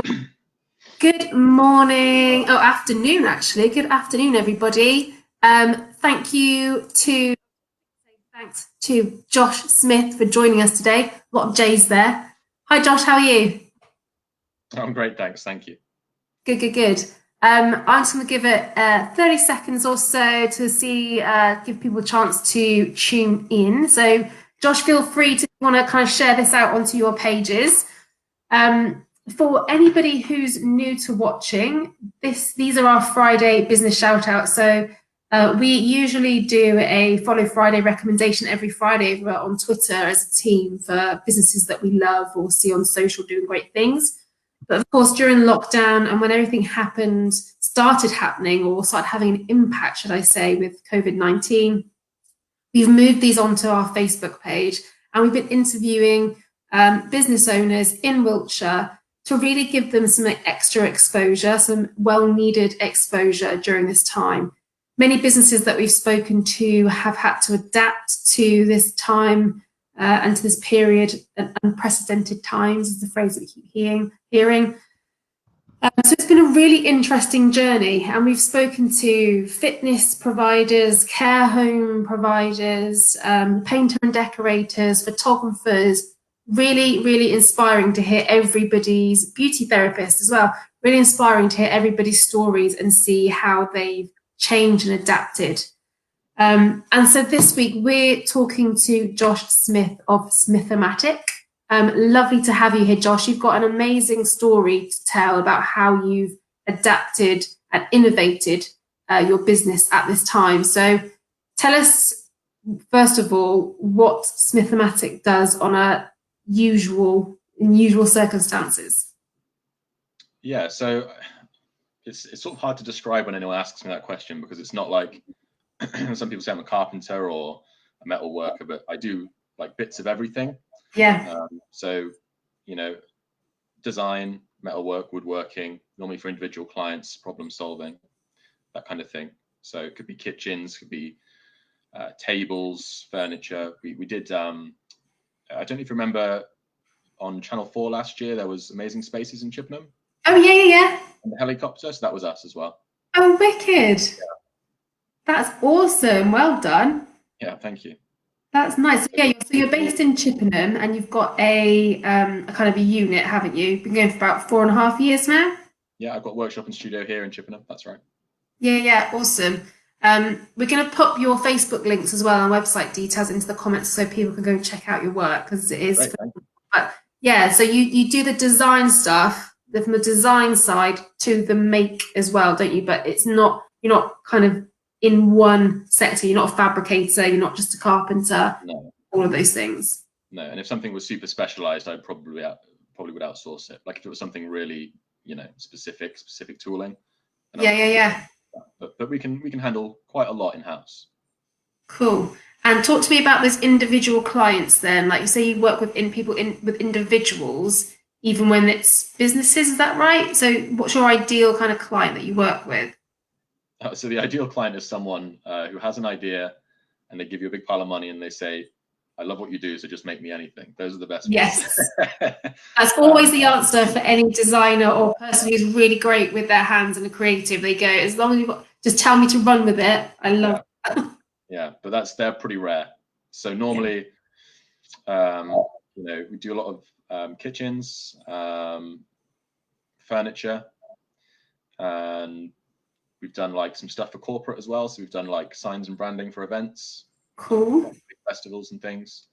Cool. Good morning, afternoon actually. Good afternoon, everybody. Thanks to Josh Smith for joining us today. A lot of J's there. Hi Josh, how are you? I'm great, thanks. Thank you. Good. I'm just going to give it 30 seconds or so to give people a chance to tune in. So Josh, feel free to want to kind of share this out onto your pages. For anybody who's new to watching, these are our Friday business shout outs. So we usually do a Follow Friday recommendation every Friday over on Twitter as a team for businesses that we love or see on social doing great things. But of course, during lockdown and when everything started happening or started having an impact, should I say, with COVID-19, we've moved these onto our Facebook page and we've been interviewing business owners in Wiltshire to really give them some extra exposure, some well-needed exposure during this time. Many businesses that we've spoken to have had to adapt to this time and to this period, unprecedented times is the phrase that we keep hearing. So it's been a really interesting journey, and we've spoken to fitness providers, care home providers, painter and decorators, photographers. Really inspiring to hear everybody's beauty therapists as well. Really inspiring to hear everybody's stories and see how they've changed and adapted. And so this week we're talking to Josh Smith of Smithomatic. Lovely to have you here, Josh. You've got an amazing story to tell about how you've adapted and innovated your business at this time. So tell us, first of all, what Smithomatic does on in usual circumstances. Yeah, so it's sort of hard to describe when anyone asks me that question, because it's not like some people say I'm a carpenter or a metal worker, but I do like bits of everything. Yeah. So, design, metalwork, woodworking, normally for individual clients, problem solving, that kind of thing. So it could be kitchens, could be tables, furniture. We did, I don't know if you remember on Channel 4 last year, there was Amazing Spaces in Chippenham. Oh, yeah. And the helicopter, so that was us as well. Oh, wicked. Yeah. That's awesome. Well done. Yeah, thank you. That's nice. Yeah, so you're based in Chippenham and you've got a kind of a unit, haven't you? Been going for about 4.5 years now? Yeah, I've got a workshop and studio here in Chippenham, that's right. Yeah, awesome. We're going to pop your Facebook links as well and website details into the comments so people can go and check out your work, because it is. Great, but yeah, so you do the design stuff from the design side to the make as well, don't you? But you're not kind of in one sector. You're not a fabricator. You're not just a carpenter. No. All of those things. No, and if something was super specialized, I probably would outsource it. Like if it was something really, specific tooling. Yeah. But we can handle quite a lot in house. Cool. And talk to me about those individual clients then. Like you say, you work with with individuals, even when it's businesses. Is that right? So what's your ideal kind of client that you work with? So the ideal client is someone who has an idea and they give you a big pile of money and they say, I love what you do, so just make me anything. Those are the best Yes. ones. That's always the answer for any designer or person who's really great with their hands and are creative. They go, as long as just tell me to run with it. I love it. Yeah, but they're pretty rare. So normally, we do a lot of kitchens, furniture, and we've done like some stuff for corporate as well. So we've done like signs and branding for events, cool, big festivals and things.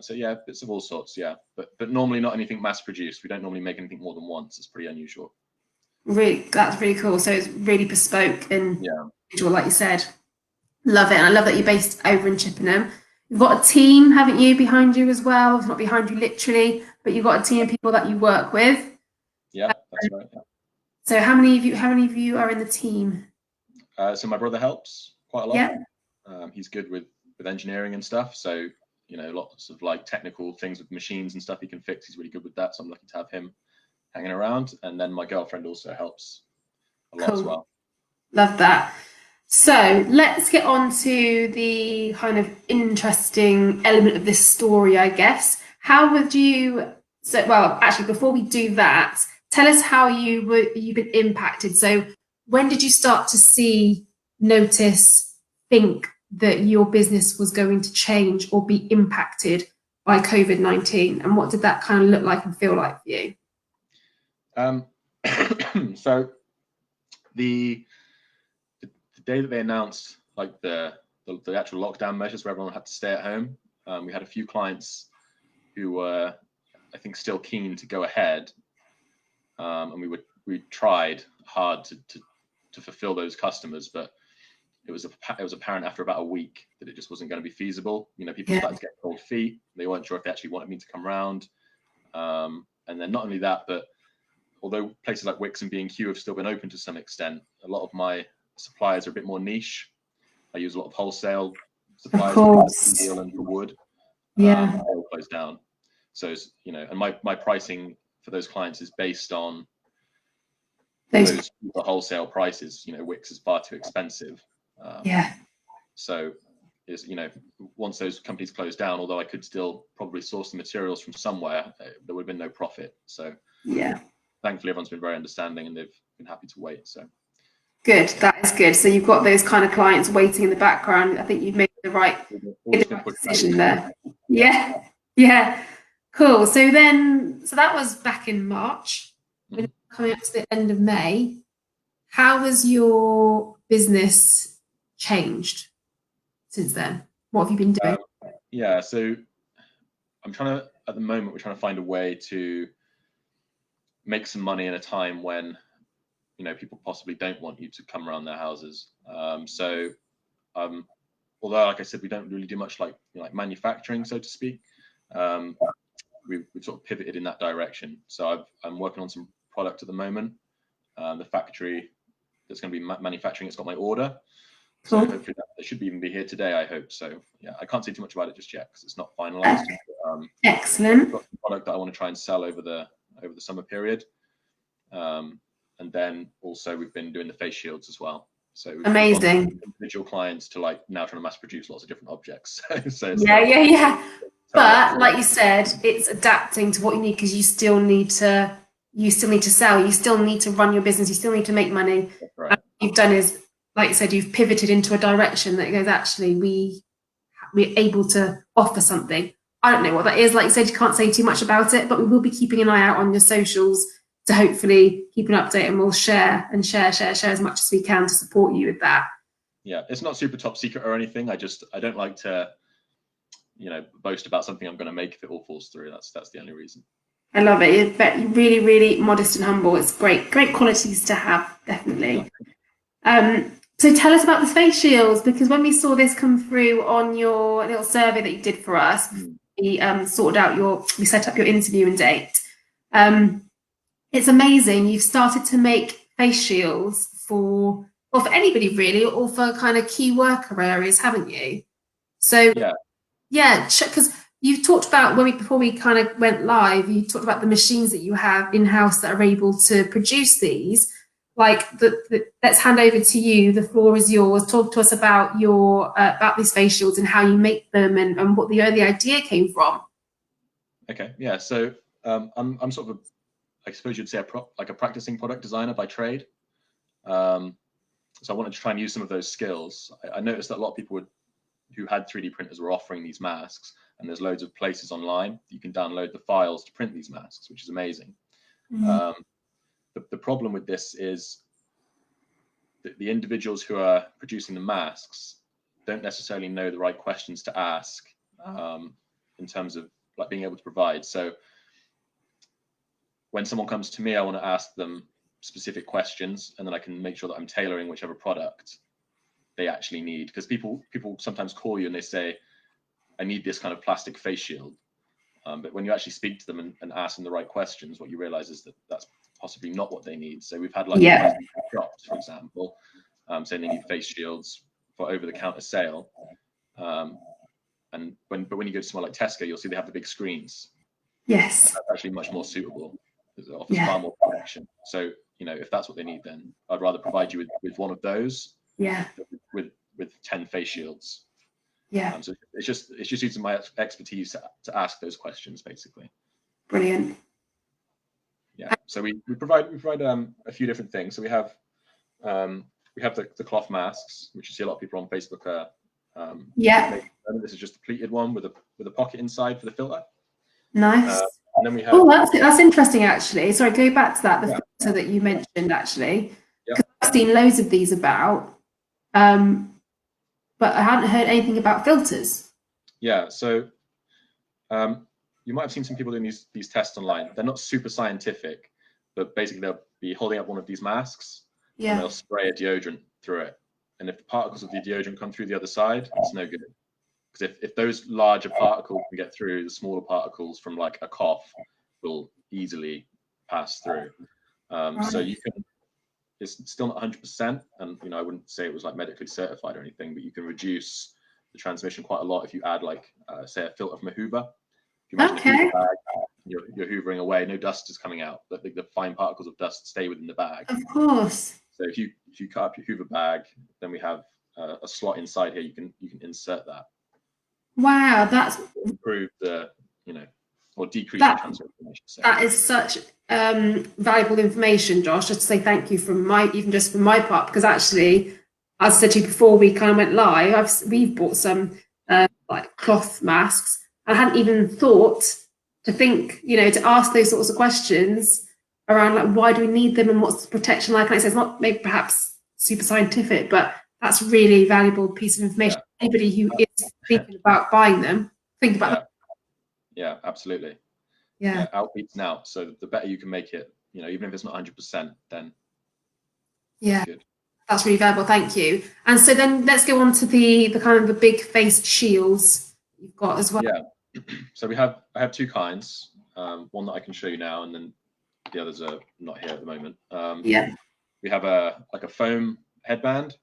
So yeah, bits of all sorts. Yeah, but normally not anything mass produced. We don't normally make anything more than once. It's pretty unusual. Really, that's really cool. So it's really bespoke and individual, like you said. Love it, and I love that you're based over in Chippenham. You've got a team, haven't you, behind you as well? It's not behind you literally, but you've got a team of people that you work with. Yeah, that's right. Yeah. So how many of you are in the team? So my brother helps quite a lot. Yeah. He's good with engineering and stuff. So lots of like technical things with machines and stuff he can fix. He's really good with that. So I'm lucky to have him hanging around. And then my girlfriend also helps a lot as well. Love that. So let's get on to the kind of interesting element of this story, I guess. How would you, well, actually, before we do that, tell us how you've been impacted. So when did you start to notice, think that your business was going to change or be impacted by COVID-19, and what did that kind of look like and feel like for you? So the day that they announced like the actual lockdown measures where everyone had to stay at home, we had a few clients who were, I think, still keen to go ahead, and we tried hard to fulfill those customers, but it was apparent after about a week that it just wasn't going to be feasible. You know, people started to get cold feet. They weren't sure if they actually wanted me to come round. And then not only that, but although places like Wix and B&Q have still been open to some extent, a lot of my suppliers are a bit more niche. I use a lot of wholesale suppliers for steel and for wood. Yeah. They all closed down. So, you know, and my pricing for those clients is based on those wholesale prices. You know, Wix is far too expensive. So, you know, once those companies closed down, although I could still probably source the materials from somewhere, there would have been no profit. So, thankfully, everyone's been very understanding and they've been happy to wait. So, good. That is good. So you've got those kind of clients waiting in the background. I think you've made the right decision there. Yeah. Cool. So that was back in March. We're coming up to the end of May. How has your business changed since then? What have you been doing? So at the moment, we're trying to find a way to make some money in a time when, you know, people possibly don't want you to come around their houses. Although, like I said, we don't really do much like manufacturing, so to speak. We've sort of pivoted in that direction. So I'm working on some product at the moment. The factory that's going to be manufacturing, it's got my order. So hopefully that should even be here today, I hope. So yeah, I can't say too much about it just yet because it's not finalized. Excellent. I've got some product that I want to try and sell over the summer period. And then also we've been doing the face shields as well. So amazing. Individual clients to like now trying to mass produce lots of different objects. Yeah. But like you said, it's adapting to what you need because you still need to sell. You still need to run your business. You still need to make money. Right. What you've done is, like you said, you've pivoted into a direction that goes, actually, we're able to offer something. I don't know what that is. Like you said, you can't say too much about it, but we will be keeping an eye out on your socials to hopefully keep an update, and we'll share as much as we can to support you with that. Yeah, it's not super top secret or anything. I don't like to, you know, boast about something I'm going to make if it all falls through. That's the only reason. I love it. You're really, really modest and humble. It's great qualities to have, definitely. So tell us about the face shields, because when we saw this come through on your little survey that you did for us, we set up your interview and date. It's amazing. You've started to make face shields for anybody really, or for kind of key worker areas, haven't you? So because you've talked about before we kind of went live, you talked about the machines that you have in-house that are able to produce these. Like, let's hand over to you. The floor is yours. Talk to us about about these face shields and how you make them, and what the idea came from. Okay, yeah. So I'm sort of I suppose you'd say a practicing product designer by trade. So I wanted to try and use some of those skills. I noticed that a lot of people who had 3D printers were offering these masks, and there's loads of places online you can download the files to print these masks, which is amazing. The problem with this is that the individuals who are producing the masks don't necessarily know the right questions to ask in terms of like being able to provide. So when someone comes to me, I want to ask them specific questions, and then I can make sure that I'm tailoring whichever product they actually need. Because people sometimes call you and they say, I need this kind of plastic face shield. But when you actually speak to them and ask them the right questions, what you realize is that that's possibly not what they need. So we've had like shops, for example, saying they need face shields for over-the-counter sale. But when you go to somewhere like Tesco, you'll see they have the big screens. Yes. And that's actually much more suitable because it offers far more protection. So, you know, if that's what they need, then I'd rather provide you with one of those. With 10 face shields. So it's just using my expertise to ask those questions, basically. Brilliant. Yeah. So we provide a few different things. So we have the cloth masks, which you see a lot of people on Facebook are Yeah. this is just a pleated one with a pocket inside for the filter. Nice. And then we have. Oh, that's interesting, actually. Sorry, go back to that, the Yeah. filter that you mentioned, actually. Yeah. I've seen loads of these about, but I hadn't heard anything about filters. Yeah. So you might have seen some people doing these tests online. They're not super scientific, but basically they'll be holding up one of these masks and they'll spray a deodorant through it. And if the particles of the deodorant come through the other side, it's no good. Because if those larger particles can get through, the smaller particles from like a cough will easily pass through. So you can, it's still not 100%, and I wouldn't say it was like medically certified or anything, but you can reduce the transmission quite a lot if you add like say a filter from a Hoover. If you imagine a Hoover bag, you're hoovering away, no dust is coming out, but the fine particles of dust stay within the bag. Of course. So if you cut up your Hoover bag, then we have a slot inside here. You can insert that. Wow, that's improve the or decrease the transmission. I should say. That is such valuable information, Josh. Just to say thank you from my part, because actually, as I said to you before we kind of went live, we've bought some like cloth masks. I hadn't even thought to think, to ask those sorts of questions around like why do we need them and what's the protection like. And I say it's not maybe perhaps super scientific, but that's really valuable piece of information. Yeah. Anybody who is thinking about buying them, think about that. Yeah, absolutely. Yeah. Outbeats now. So the better you can make it, even if it's not 100%, then good. That's really valuable. Thank you. And so then let's go on to the kind of the big faced shields you've got as well. Yeah. So I have two kinds. One that I can show you now, and then the others are not here at the moment. We have a foam headband,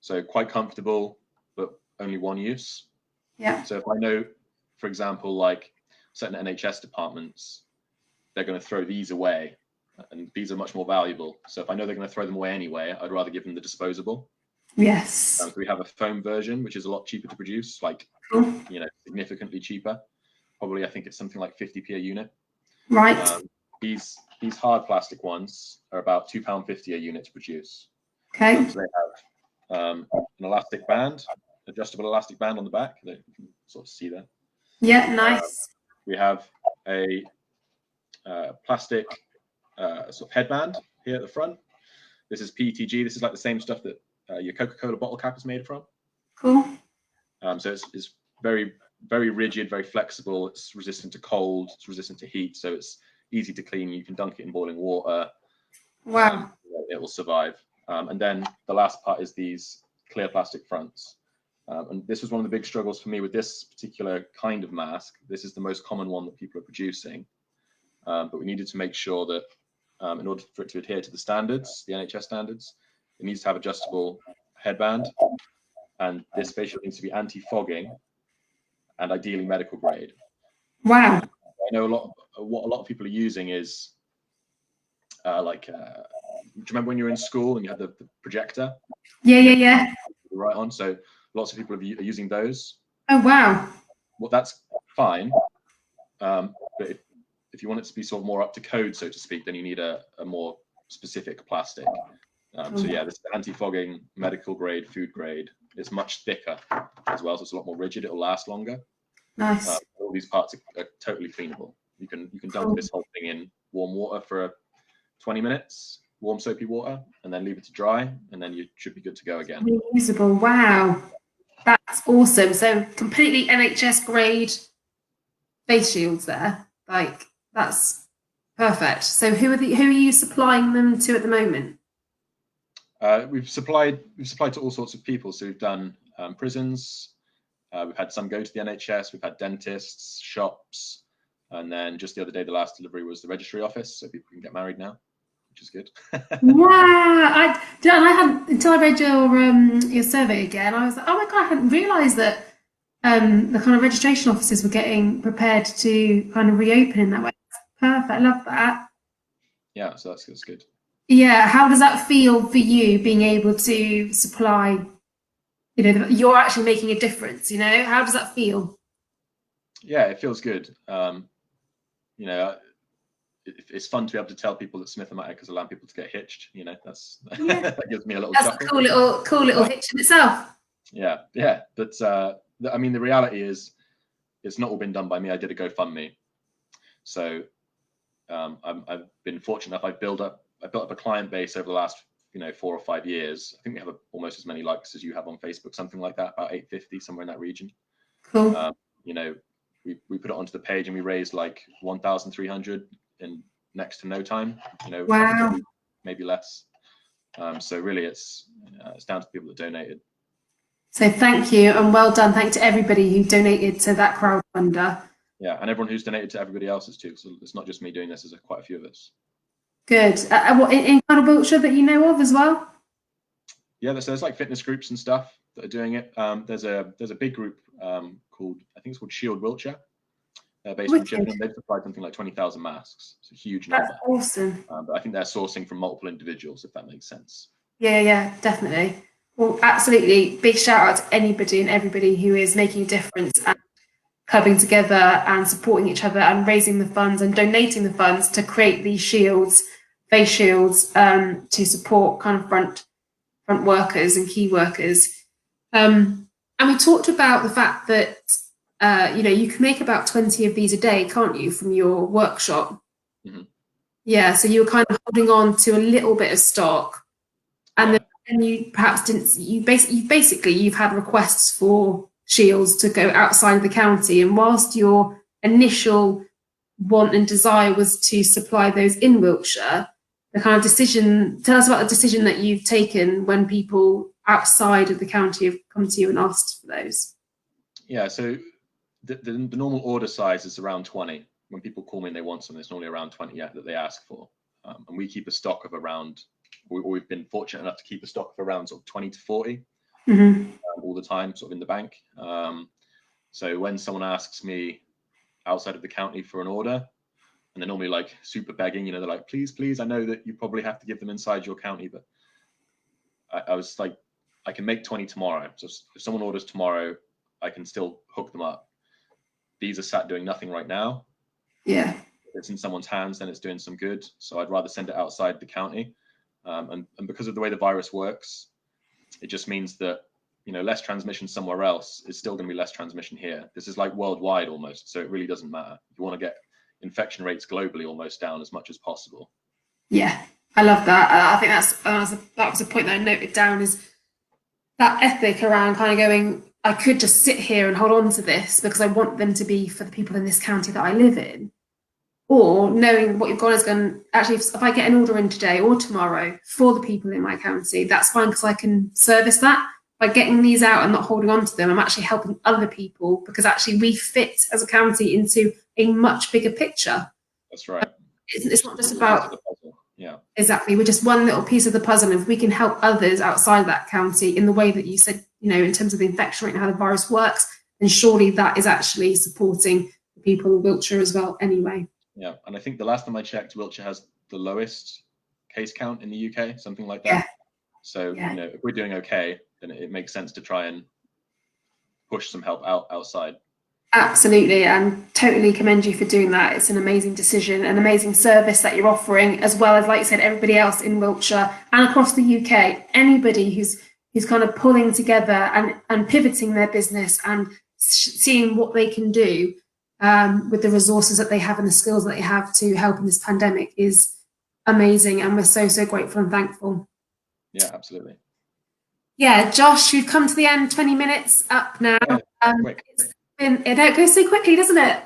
so quite comfortable, but only one use. Yeah. So if I know, for example, like certain NHS departments, they're going to throw these away, and these are much more valuable. So if I know they're going to throw them away anyway, I'd rather give them the disposable. Yes. So we have a foam version, which is a lot cheaper to produce, like significantly cheaper. Probably, I think it's something like 50p a unit. Right. These hard plastic ones are about £2.50 a unit to produce. Okay. So they have an elastic band, adjustable elastic band on the back that you can sort of see there. Yeah, nice. We have a plastic sort of headband here at the front. This is PETG. This is like the same stuff that your Coca-Cola bottle cap is made from. Cool. So it's very, very rigid, very flexible. It's resistant to cold. It's resistant to heat. So it's easy to clean. You can dunk it in boiling water. Wow. It will survive. And then the last part is these clear plastic fronts. And this was one of the big struggles for me with this particular kind of mask. This is the most common one that people are producing. But we needed to make sure that in order for it to adhere to the standards, the NHS standards, it needs to have adjustable headband. And this face shield needs to be anti-fogging and ideally medical grade. Wow. I know what a lot of people are using is do you remember when you were in school and you had the projector? Yeah. Right on. So lots of people are using those. Oh, wow. Well, that's fine. But if you want it to be sort of more up to code, so to speak, then you need a more specific plastic. So yeah, this is anti-fogging, medical grade, food grade. It's much thicker as well, so it's a lot more rigid. It'll last longer. Nice. All these parts are totally cleanable. You can dunk this whole thing in warm water for 20 minutes, warm soapy water, and then leave it to dry, and then you should be good to go again. Reusable. Wow, that's awesome. So completely NHS grade face shields there. Like that's perfect. So who are you supplying them to at the moment? We've supplied to all sorts of people. So we've done prisons. We've had some go to the NHS. We've had dentists, shops, and then just the other day, the last delivery was the registry office, so people can get married now, which is good. Wow! I hadn't until I read your survey again. I was like, oh my god, I hadn't realised that the kind of registration offices were getting prepared to kind of reopen in that way. Perfect. I love that. Yeah, so that's good. Yeah, how does that feel for you being able to supply? You're actually making a difference. How does that feel? Yeah, it feels good. it's fun to be able to tell people that Smithomatic is allowing people to get hitched. You know, Yeah. that gives me a little That's chuckle. a cool little hitch in itself. Yeah. But I mean, the reality is, it's not all been done by me. I did a GoFundMe, so I've been fortunate enough. I built up a client base over the last 4 or 5 years. I think we have almost as many likes as you have on Facebook, something like that, about 850, somewhere in that region. Cool. We put it onto the page and we raised like 1,300 in next to no time. Wow. Maybe less. So really, it's down to people that donated. So thank you and well done. Thank you to everybody who donated to that crowdfunder. Yeah, and everyone who's donated to everybody else's too. So it's not just me doing this. There's quite a few of us. Good. What in kind of Wiltshire that you know of as well? Yeah, there's like fitness groups and stuff that are doing it. There's a big group called, I think it's called Shield Wiltshire. Based in Chippenham. They've supplied something like 20,000 masks. It's a huge number. That's awesome. But I think they're sourcing from multiple individuals, if that makes sense. Yeah, definitely. Well, absolutely. Big shout out to anybody and everybody who is making a difference and coming together and supporting each other and raising the funds and donating the funds to create these shields, face shields, to support kind of front workers and key workers. And we talked about the fact that you can make about 20 of these a day, can't you, from your workshop? Mm-hmm. Yeah, so you were kind of holding on to a little bit of stock, and then you perhaps didn't. You've had requests for shields to go outside of the county, and whilst your initial want and desire was to supply those in Wiltshire, the kind of decision. Tell us about the decision that you've taken when people outside of the county have come to you and asked for those. Yeah, so the normal order size is around 20. When people call me and they want something, it's normally around 20 that they ask for. And we keep a stock of around, we've been fortunate enough to keep a stock of around sort of 20 to 40 all the time, sort of in the bank. So when someone asks me outside of the county for an order, and they're normally like super begging, they're like, please, I know that you probably have to give them inside your county, but I was like, I can make 20 tomorrow. So if someone orders tomorrow, I can still hook them up. These are sat doing nothing right now. Yeah. If it's in someone's hands, then it's doing some good. So I'd rather send it outside the county. And because of the way the virus works, it just means that, less transmission somewhere else is still going to be less transmission here. This is like worldwide almost. So it really doesn't matter. You want to get infection rates globally almost down as much as possible. Yeah, I love that. I think that was a point that I noted down, is that ethic around kind of going, I could just sit here and hold on to this because I want them to be for the people in this county that I live in. Or knowing what you've got is going, actually, if I get an order in today or tomorrow for the people in my county, that's fine because I can service that. By getting these out and not holding on to them, I'm actually helping other people because actually we fit as a county into a much bigger picture. That's right. It's not just about, yeah, exactly, we're just one little piece of the puzzle. If we can help others outside that county in the way that you said, in terms of the infection rate and how the virus works, then surely that is actually supporting the people of Wiltshire as well anyway. Yeah, and I think the last time I checked, Wiltshire has the lowest case count in the UK, something like that. Yeah. So, if we're doing okay, then it makes sense to try and push some help outside. Absolutely, and totally commend you for doing that. It's an amazing decision, an amazing service that you're offering, as well as, like you said, everybody else in Wiltshire and across the UK. Anybody who's kind of pulling together and pivoting their business and seeing what they can do with the resources that they have and the skills that they have to help in this pandemic is amazing, and we're so grateful and thankful. Yeah, absolutely. Yeah, Josh, we've come to the end. 20 minutes up now. It goes so quickly, doesn't it?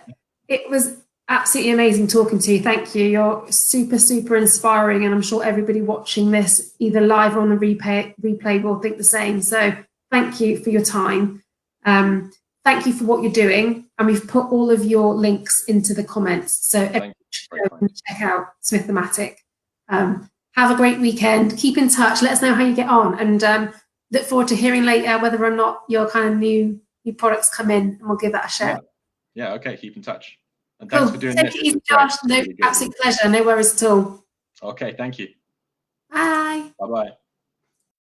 It was absolutely amazing talking to you. Thank you. You're super inspiring, and I'm sure everybody watching this either live or on the replay will think the same. So thank you for your time. Thank you for what you're doing, and we've put all of your links into the comments, so everyone can check out Smithomatic. Have a great weekend. Keep in touch. Let us know how you get on, and look forward to hearing later whether or not your kind of new products come in, and we'll give that a share. Yeah. Okay. Keep in touch. And thanks for doing this. Take it easy, Josh. No, absolute pleasure. No worries at all. Okay. Thank you. Bye. Bye-bye.